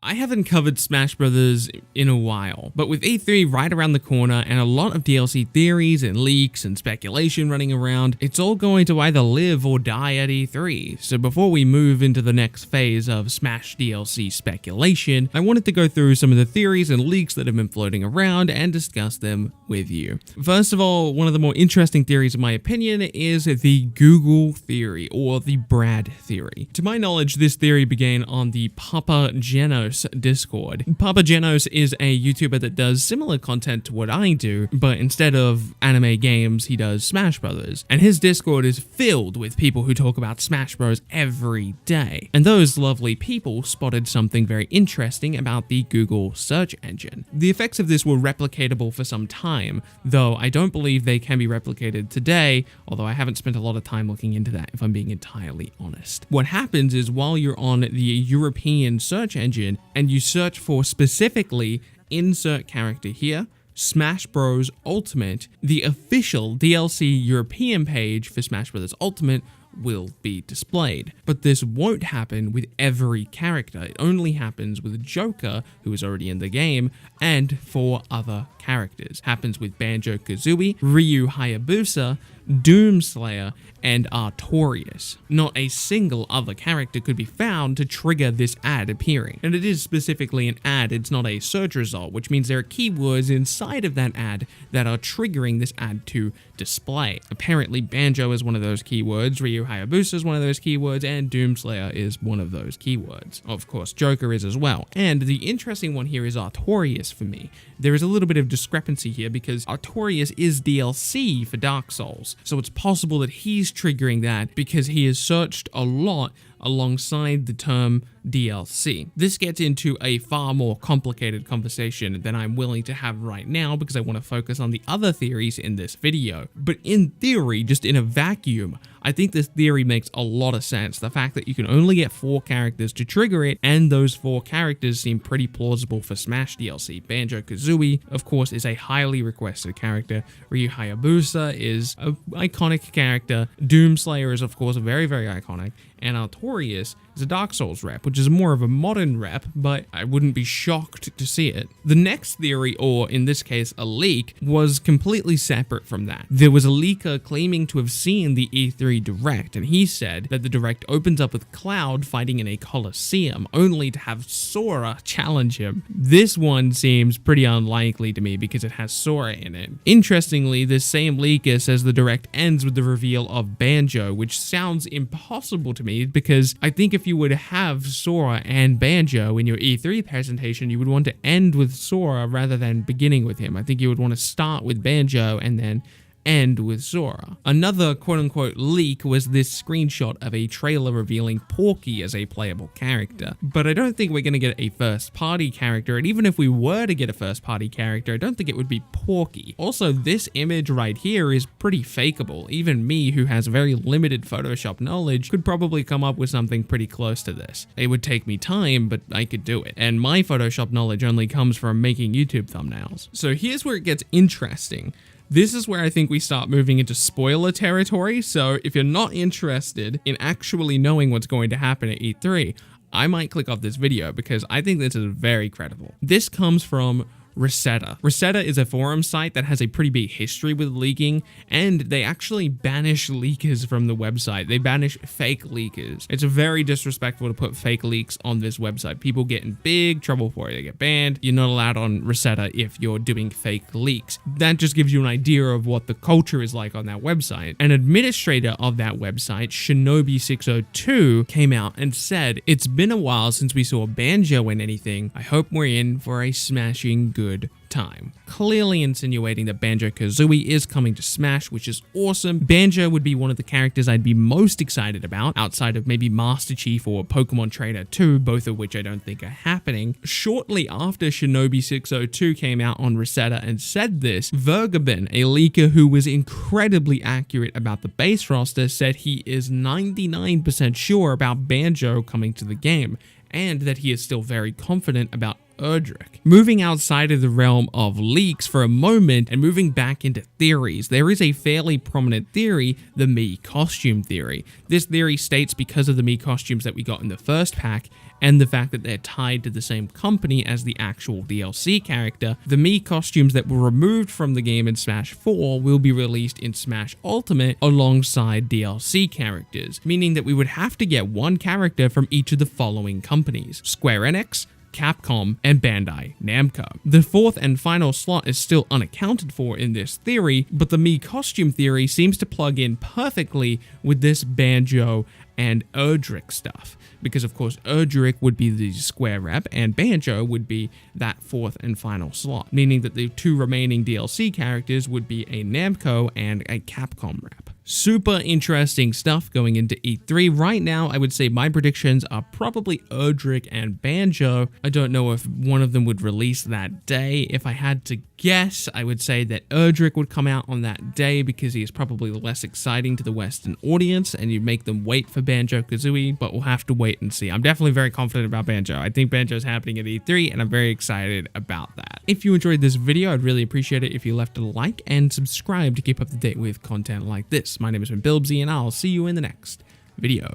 I haven't covered Smash Brothers in a while, but with E3 right around the corner and a lot of DLC theories and leaks and speculation running around, it's all going to either live or die at E3. So before we move into the next phase of Smash DLC speculation, I wanted to go through some of the theories and leaks that have been floating around and discuss them with you. First of all, one of the more interesting theories in my opinion is the Google theory, or the Brad theory. To my knowledge, this theory began on the Papa Genos Discord. Papa Genos is a YouTuber that does similar content to what I do, but instead of anime games, he does Smash Brothers. And his Discord is filled with people who talk about Smash Bros every day. And those lovely people spotted something very interesting about the Google search engine. The effects of this were replicatable for some time, though I don't believe they can be replicated today, although I haven't spent a lot of time looking into that if I'm being entirely honest. What happens is while you're on the European search engine, and you search for specifically insert character here, Smash Bros. Ultimate, the official DLC European page for Smash Bros. Ultimate will be displayed. But this won't happen with every character. It only happens with Joker, who is already in the game, and 4 other characters. Happens with Banjo Kazooie, Ryu Hayabusa, Doomslayer, and Artorias. Not a single other character could be found to trigger this ad appearing. And it is specifically an ad, it's not a search result, which means there are keywords inside of that ad that are triggering this ad to display. Apparently Banjo is one of those keywords, Ryu Hayabusa is one of those keywords, and Doomslayer is one of those keywords. Of course, Joker is as well. And the interesting one here is Artorias for me. There is a little bit of discrepancy here because Artorias is DLC for Dark Souls. So it's possible that he's triggering that because he is searched a lot alongside the term DLC. This gets into a far more complicated conversation than I'm willing to have right now because I want to focus on the other theories in this video. But in theory, just in a vacuum, I think this theory makes a lot of sense. The fact that you can only get 4 characters to trigger it, and those 4 characters seem pretty plausible for Smash DLC. Banjo Kazooie, of course, is a highly requested character. Ryu Hayabusa is an iconic character. Doomslayer is, of course, very, very iconic. And Artorias is a Dark Souls rep, which is more of a modern rep, but I wouldn't be shocked to see it. The next theory, or in this case a leak, was completely separate from that. There was a leaker claiming to have seen the E3 Direct, and he said that the Direct opens up with Cloud fighting in a Coliseum, only to have Sora challenge him. This one seems pretty unlikely to me because it has Sora in it. Interestingly, this same leaker says the Direct ends with the reveal of Banjo, which sounds impossible to me because I think if you would have Sora and Banjo in your E3 presentation, you would want to end with Sora rather than beginning with him. I think you would want to start with Banjo and then end with Sora. Another quote-unquote leak was this screenshot of a trailer revealing Porky as a playable character. But I don't think we're going to get a first-party character, and even if we were to get a first-party character, I don't think it would be Porky. Also, this image right here is pretty fakeable. Even me, who has very limited Photoshop knowledge, could probably come up with something pretty close to this. It would take me time, but I could do it. And my Photoshop knowledge only comes from making YouTube thumbnails. So here's where it gets interesting. This is where I think we start moving into spoiler territory, so if you're not interested in actually knowing what's going to happen at E3, I might click off this video because I think this is very credible. This comes from Resetta. Resetta is a forum site that has a pretty big history with leaking, and they actually banish leakers from the website. They banish fake leakers. It's very disrespectful to put fake leaks on this website. People get in big trouble for it. They get banned. You're not allowed on Resetta if you're doing fake leaks. That just gives you an idea of what the culture is like on that website. An administrator of that website, Shinobi602, came out and said, "It's been a while since we saw Banjo in anything. I hope we're in for a smashing good time." Clearly insinuating that Banjo Kazooie is coming to Smash, which is awesome. Banjo would be one of the characters I'd be most excited about, outside of maybe Master Chief or Pokemon Trainer 2, both of which I don't think are happening. Shortly after Shinobi602 came out on Resetta and said this, Vergaben, a leaker who was incredibly accurate about the base roster, said he is 99% sure about Banjo coming to the game, and that he is still very confident about Erdrick. Moving outside of the realm of leaks for a moment and moving back into theories, there is a fairly prominent theory, the Mii costume theory. This theory states because of the Mii costumes that we got in the first pack, and the fact that they're tied to the same company as the actual DLC character, the Mii costumes that were removed from the game in Smash 4 will be released in Smash Ultimate alongside DLC characters, meaning that we would have to get one character from each of the following companies: Square Enix, Capcom, and Bandai Namco. The fourth and final slot is still unaccounted for in this theory, but the Mii costume theory seems to plug in perfectly with this Banjo and Erdrick stuff, because of course Erdrick would be the Square rep and Banjo would be that fourth and final slot, meaning that the two remaining DLC characters would be a Namco and a Capcom rep. Super interesting stuff going into E3. Right now, I would say my predictions are probably Erdrick and Banjo. I don't know if one of them would release that day. If I had to guess, I would say that Erdrick would come out on that day because he is probably less exciting to the Western audience and you'd make them wait for Banjo-Kazooie, but we'll have to wait and see. I'm definitely very confident about Banjo. I think Banjo's happening at E3 and I'm very excited about that. If you enjoyed this video, I'd really appreciate it if you left a like and subscribe to keep up to date with content like this. My name has been Bilbzy and I'll see you in the next video.